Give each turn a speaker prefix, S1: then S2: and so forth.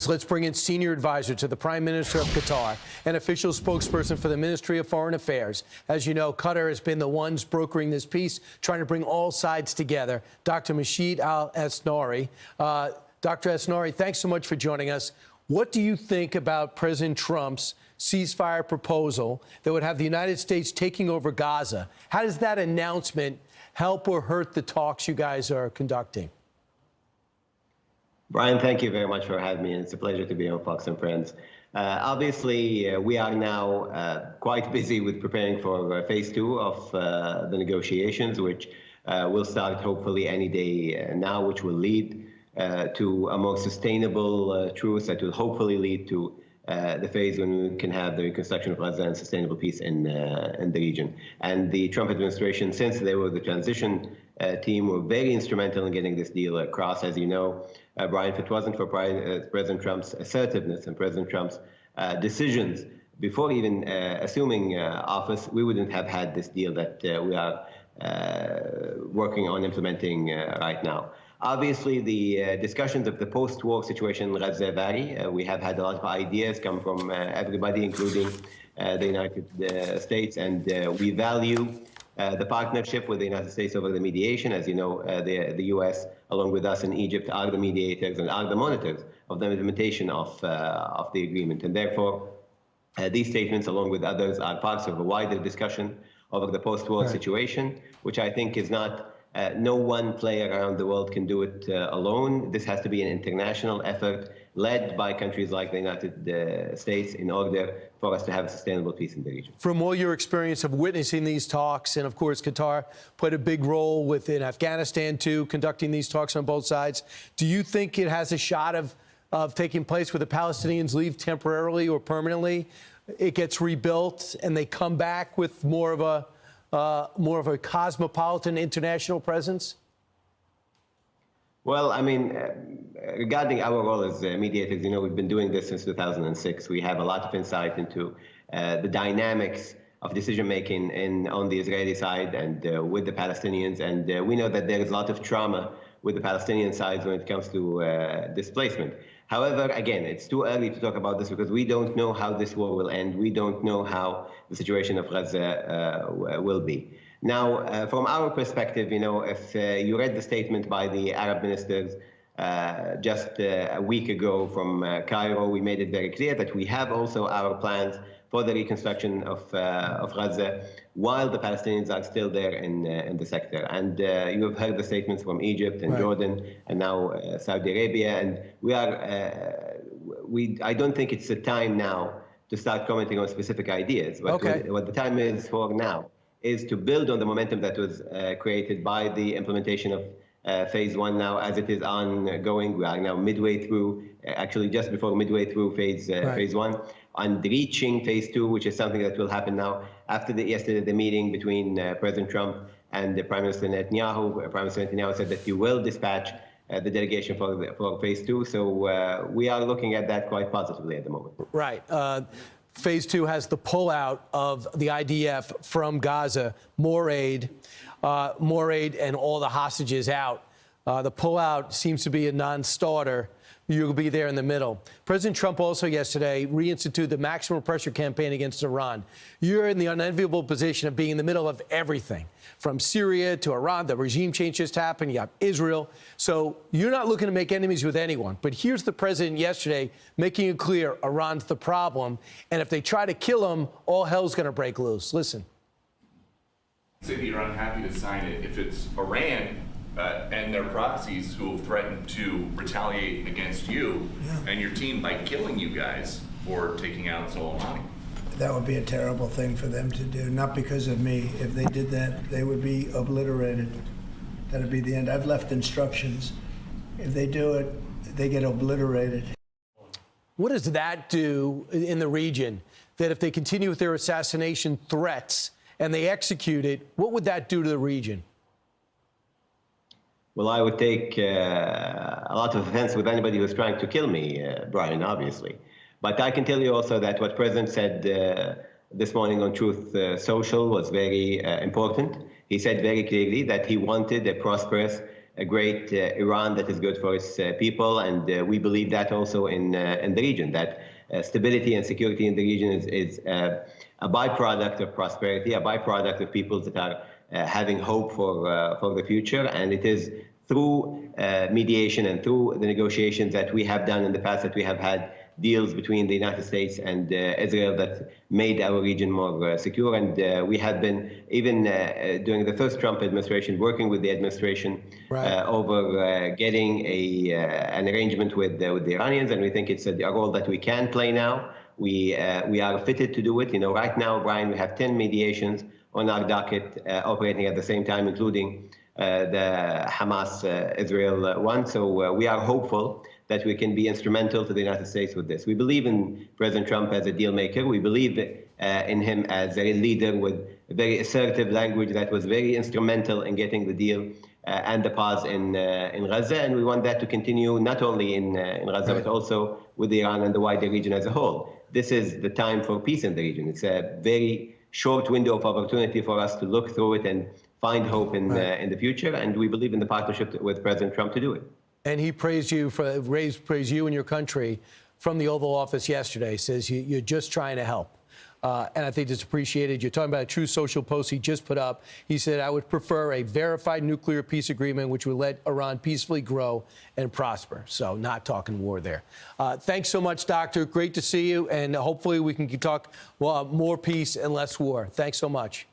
S1: let's bring in senior advisor to the Prime Minister of Qatar and official spokesperson for the Ministry of Foreign Affairs. As you know, Qatar has been the ones brokering this peace, trying to bring all sides together. Dr. Masheed Al-Asnari. Dr. Asnari, thanks so much for joining us. What do you think about President Trump's ceasefire proposal that would have the United States taking over Gaza? How does that announcement help or hurt the talks you guys are conducting?
S2: Brian, thank you very much for having me. It's a pleasure to be on Fox and Friends. Obviously, we are now quite busy with preparing for phase 2 of the negotiations, which will start hopefully any day now, which will lead to a more sustainable truce that will hopefully lead to the phase when we can have the reconstruction of Gaza and sustainable peace in the region. And the Trump administration, since they were the transition team, were very instrumental in getting this deal across. As you know, Brian, if it wasn't for President Trump's assertiveness and President Trump's decisions before even assuming office, we wouldn't have had this deal that we are working on implementing right now. Obviously, the discussions of the post-war situation in Gaza vary. We have had a lot of ideas come from everybody, including the United States, and we value the partnership with the United States over the mediation. As you know, the U.S., along with us in Egypt, are the mediators and are the monitors of the implementation of the agreement. And therefore, these statements, along with others, are parts of a wider discussion over the post-war situation, which I think is not, no one player around the world can do it alone. This has to be an international effort led by countries like the United States in order for us to have a sustainable peace in the region.
S1: From all your experience of witnessing these talks, and of course Qatar played a big role within Afghanistan too, conducting these talks on both sides, do you think it has a shot of taking place where the Palestinians leave temporarily or permanently, it gets rebuilt, and they come back with more of a cosmopolitan international presence?
S2: Well, I mean, regarding our role as mediators, you know, we've been doing this since 2006. We have a lot of insight into the dynamics of decision-making on the Israeli side and with the Palestinians. And we know that there is a lot of trauma with the Palestinian side when it comes to displacement. However, again, it's too early to talk about this because we don't know how this war will end. We don't know how the situation of Gaza will be. Now, from our perspective, you know, if you read the statement by the Arab ministers just a week ago from Cairo, we made it very clear that we have also our plans for the reconstruction of Gaza while the Palestinians are still there in the sector. And you have heard the statements from Egypt and Jordan and now Saudi Arabia. And we are, I don't think it's the time now to start commenting on specific ideas. But what the time is for now is to build on the momentum that was created by the implementation of phase 1 now, as it is ongoing. We are now midway through, actually just before midway through phase 1, and reaching phase 2, which is something that will happen now after yesterday the meeting between President Trump and the Prime Minister Netanyahu. Prime Minister Netanyahu said that he will dispatch the delegation for phase 2. So we are looking at that quite positively at the moment.
S1: Right. Phase 2 has the pullout of the IDF from Gaza, more aid and all the hostages out. The pullout seems to be a non-starter. You'll be there in the middle. President Trump also yesterday reinstituted the maximum pressure campaign against Iran. You're in the unenviable position of being in the middle of everything, from Syria to Iran. The regime change just happened. You have Israel. So you're not looking to make enemies with anyone. But here's the president yesterday making it clear Iran's the problem. And if they try to kill him, all hell's going to break loose. Listen.
S3: Say that you're unhappy to sign it. If it's Iran and their proxies who have threatened to retaliate against you and your team by killing you guys for taking out Soleimani.
S4: That would be a terrible thing for them to do, not because of me. If they did that, they would be obliterated. That would be the end. I've left instructions. If they do it, they get obliterated.
S1: What does that do in the region, that if they continue with their assassination threats and they execute it, what would that do to the region?
S2: Well, I would take a lot of offense with anybody who's trying to kill me, Brian, obviously. But I can tell you also that what President said this morning on Truth Social was very important. He said very clearly that he wanted a prosperous a great Iran that is good for its people, and we believe that also in the region, that stability and security in the region is a byproduct of prosperity, a byproduct of peoples that are having hope for the future, and it is through mediation and through the negotiations that we have done in the past that we have had deals between the United States and Israel that made our region more secure. And we have been, even during the first Trump administration, working with the administration over getting an arrangement with the Iranians. And we think it's a role that we can play now. We are fitted to do it. You know, right now, Brian, we have 10 mediations on our docket operating at the same time, including the Hamas-Israel one. So we are hopeful that we can be instrumental to the United States with this. We believe in President Trump as a deal maker. We believe in him as a leader with a very assertive language that was very instrumental in getting the deal and the pause in Gaza. And we want that to continue not only in Gaza, but also with Iran and the wider region as a whole. This is the time for peace in the region. It's a very short window of opportunity for us to look through it and find hope in the future. And we believe in the partnership with President Trump to do it.
S1: And he praised you and your country from the Oval Office yesterday. Says you're just trying to help. And I think it's appreciated. You're talking about a true social post he just put up. He said, I would prefer a verified nuclear peace agreement, which would let Iran peacefully grow and prosper. So not talking war there. Thanks so much, Doctor. Great to see you. And hopefully we can talk more peace and less war. Thanks so much.